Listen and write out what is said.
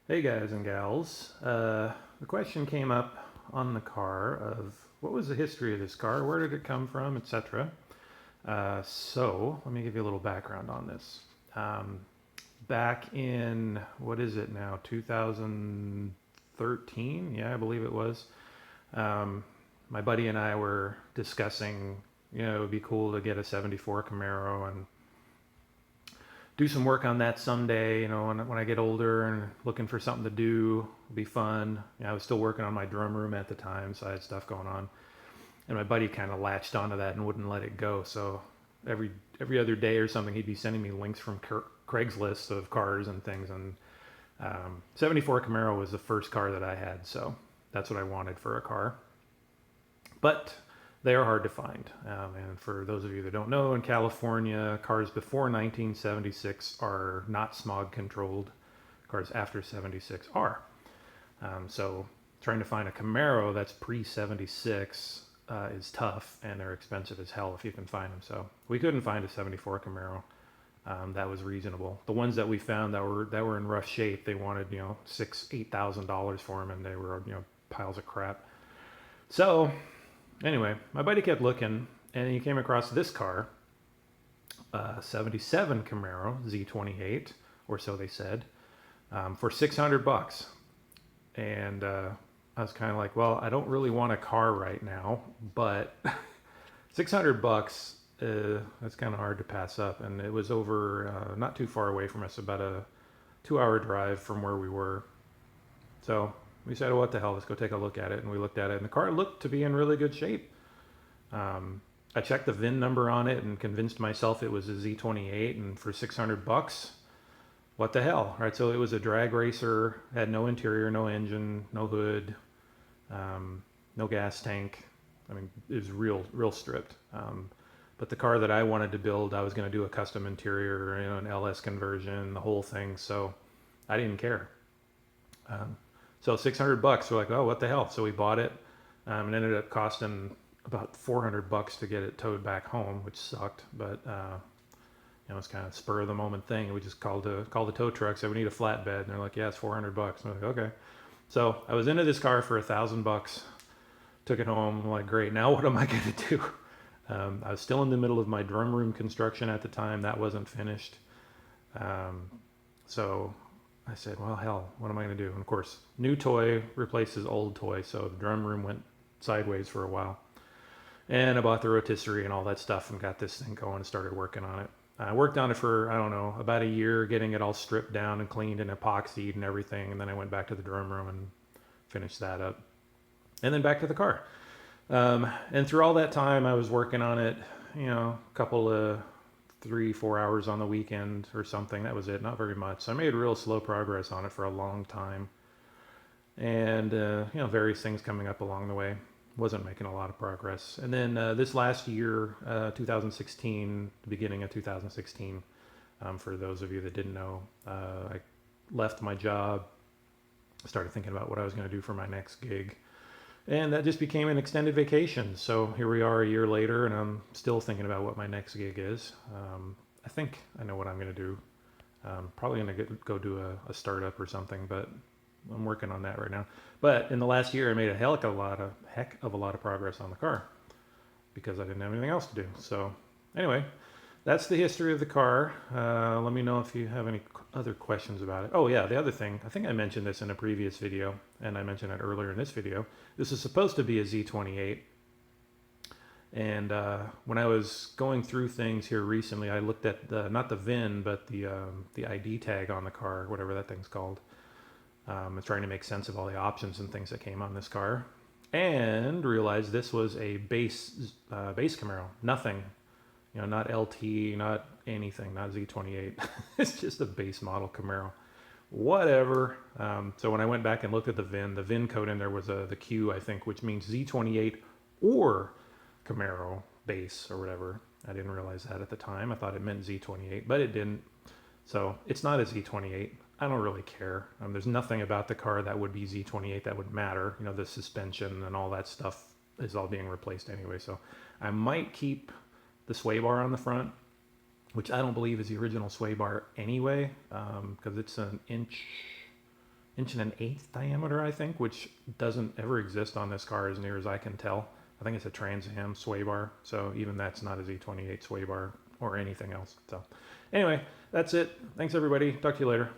Hey guys and gals. The question came up on the car of what was the history of this car, where did it come from, etc. So let me give you a little background on this. Um, Back in, what is it now, 2013? Yeah, I believe it was. Um, my buddy and I were discussing, it would be cool to get a 74 Camaro and do some work on that someday. When I get older and looking for something to do, it'll be fun. I was still working on my drum room at the time, so I had stuff going on. And my buddy kind of latched onto that and wouldn't let it go. So every every other day or something, he'd be sending me links from Craigslist of cars and things. And 74 Camaro was the first car that I had, so that's what I wanted for a car. But they are hard to find. And for those of you that don't know, in California, cars before 1976 are not smog controlled. Cars after 76 are. So trying to find a Camaro that's pre 76 is tough, and they're expensive as hell if you can find them. So we couldn't find a 74 Camaro that was reasonable. The ones that we found that were in rough shape, they wanted $8,000 for them, and they were piles of crap. So anyway, my buddy kept looking, and he came across this car, 77 Camaro Z28, or so they said, for $600. And I was kind of like, well, I don't really want a car right now, but $600, that's kind of hard to pass up. And it was over not too far away from us, about a 2 hour drive from where we were. So we said, oh, what the hell, let's go take a look at it. And we looked at it, and the car looked to be in really good shape. I checked the VIN number on it and convinced myself it was a Z28, and for $600, what the hell, right? So it was a drag racer, had no interior, no engine, no hood, no gas tank. I mean, it was real stripped. But the car that I wanted to build, I was going to do a custom interior, an LS conversion, the whole thing. So I didn't care. So $600, we're like, oh, what the hell? So we bought it. It ended up costing about $400 to get it towed back home, which sucked. But it's kind of spur of the moment thing. We just called the tow truck, said we need a flatbed, and they're like, yeah, it's $400. And I'm like, okay. So I was into this car for $1,000. Took it home. I'm like, great. Now what am I going to do? I was still in the middle of my drum room construction at the time. That wasn't finished. So I said, well, hell, what am I going to do? And of course, new toy replaces old toy. So the drum room went sideways for a while. And I bought the rotisserie and all that stuff and got this thing going and started working on it. I worked on it for, I don't know, about a year, getting it all stripped down and cleaned and epoxied and everything. And then I went back to the drum room and finished that up. And then back to the car. And through all that time, I was working on it, a couple of 3-4 hours on the weekend or something. That was it, not very much. So I made real slow progress on it for a long time. And, various things coming up along the way. Wasn't making a lot of progress. And then this last year, 2016, the beginning of 2016, for those of you that didn't know, I left my job, started thinking about what I was going to do for my next gig. And that just became an extended vacation. So here we are a year later, and I'm still thinking about what my next gig is. I think I know what I'm going to do. Probably going to go do a startup or something, but I'm working on that right now. But in the last year, I made a heck of a lot of progress on the car because I didn't have anything else to do. So anyway, that's the history of the car. Let me know if you have any other questions about it. Oh yeah, the other thing, I think I mentioned this in a previous video, and I mentioned it earlier in this video. This is supposed to be a Z28. And when I was going through things here recently, I looked at not the VIN, but the ID tag on the car, whatever that thing's called. I'm trying to make sense of all the options and things that came on this car, and realized this was a base Camaro. Nothing, not LT, not anything, not Z28. It's just a base model Camaro. Whatever. So when I went back and looked at the VIN code in there was the Q, I think, which means Z28 or Camaro base or whatever. I didn't realize that at the time. I thought it meant Z28, but it didn't. So it's not a Z28. I don't really care. There's nothing about the car that would be Z28 that would matter. The suspension and all that stuff is all being replaced anyway. So I might keep the sway bar on the front, which I don't believe is the original sway bar anyway, because it's an inch inch and an eighth diameter, I think, which doesn't ever exist on this car as near as I can tell. I think it's a Trans Am sway bar, so even that's not a Z28 sway bar or anything else. So anyway, that's it. Thanks everybody. Talk to you later.